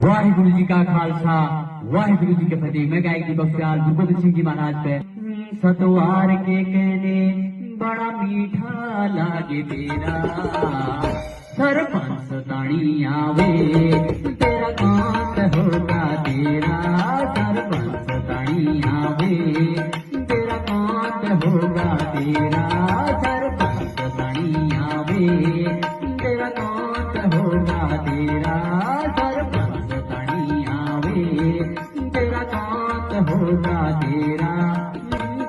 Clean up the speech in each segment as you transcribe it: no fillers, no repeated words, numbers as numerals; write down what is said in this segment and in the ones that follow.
वाहिगुरु जी का खालसा वाहिगुरु जी के फतेह। मैं गायक दीपक सियाल भूपेंद्र सिंह जी महाराज पे सतवार के कहने बड़ा मीठा लागे तेरा सरपंच ताणी आवे तेरा कांत होगा तेरा सरपंच ताणी आवे तेरा कांत होगा तेरा सरपंच ताणी आवे तेरा कांत होगा तेरा सरपंच ताणी आवे तेरा कांत होगा तेरा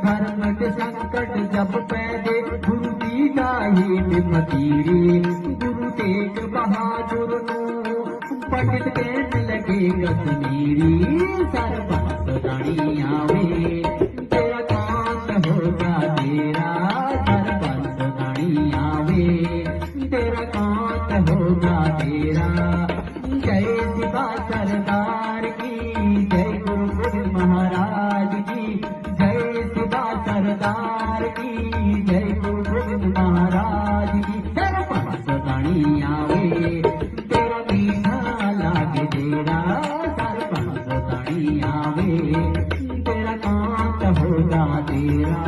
धर्म के संकट जब पैदे गुरु की गाही फकीरी गुरु तेग बहादुर नो पंडित कहने लगे कश्मीरी सरपंच ताणी आवे तेरा कांत होगा तेरा सरपंच ताणी आवे तेरा कांत होगा तेरा। जय शिवा सरदार की जय गुरु गोविंद महाराज की जय शिवा सरदार की जय गुरु गोविंद महाराज की। सरपंच ताणी आवे तेरा मीठा लागे तेरा सरपंच ताणी आवे तेरा कांत होगा तेरा।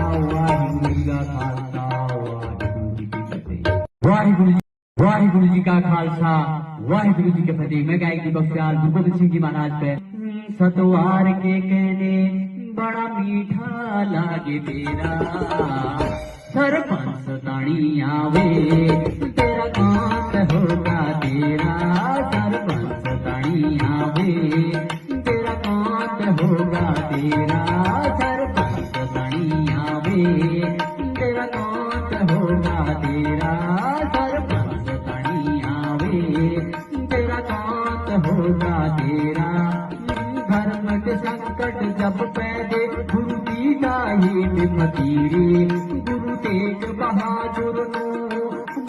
वाहिगुरु जी का खालसा वाहिगुरु जी के फतेह। मैं गायक दीपक सियाल भूपेंद्र सिंह जी महाराज पे सतवार के कहने बड़ा मीठा लागे तेरा सरपंच ताणी आवे तेरा कांत होगा तेरा सरपंच ताणी आवे तेरा कांत होगा तेरा सरपंच ताणी आवे तेरा कांत होगा तेरा सरपंच ताणी आवे तेरा कांत होगा तेरा। धर्म के संकट जब पैदे गुरु की गाही फकीरी गुरु तेग बहादुर नो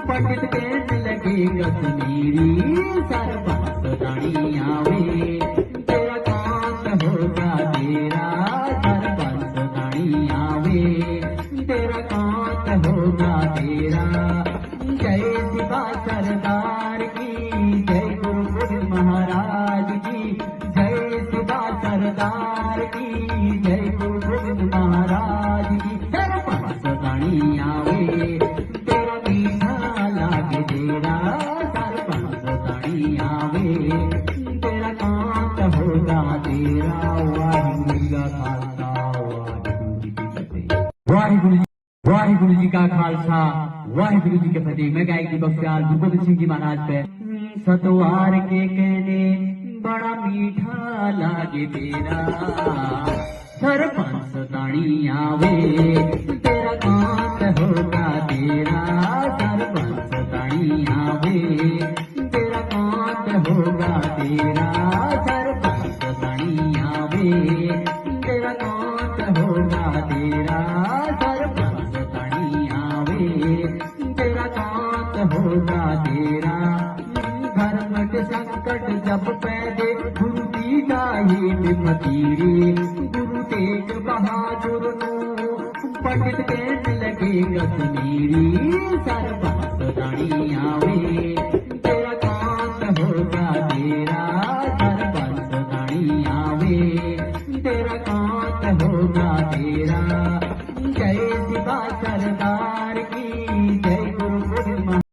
पंडित कहने लगे कश्मीरी सरपंच ताणी आवे तेरा कांत होगा तेरा सरपंच ताणी आवे तेरा कांत होगा तेरा। जय शिवा सरदार की जय गुरु गोविंद महाराज की जय शिवा सरदार की जय गुरु गोविंद महाराज की। सरपंच ताणी आवे तेरा मीठा लागे तेरा सरपंच ताणी आवे तेरा कांत होगा तेरा। वाहिगुरु जी का खालसा वाहिगुरु जी के फतेह। मैं गायक दीपक सियाल भूपेंद्र सिंह जी महाराज पे सतवार के कहने बड़ा मीठा लागे तेरा सरपंच ताणी आवे तेरा कांत होगा तेरा सरपंच ताणी आवे तेरा कांत होगा तेरा सरपंच ताणी आवे तेरा कांत होगा तेरा सरपंच ताणी आवे तेरा कांत होगा तेरा। धर्म के संकट जब पैदे गुरु की गाही फकीरी गुरु तेग बहादुर नो पंडित कहने लगे कश्मीरी सरपंच ताणी आवे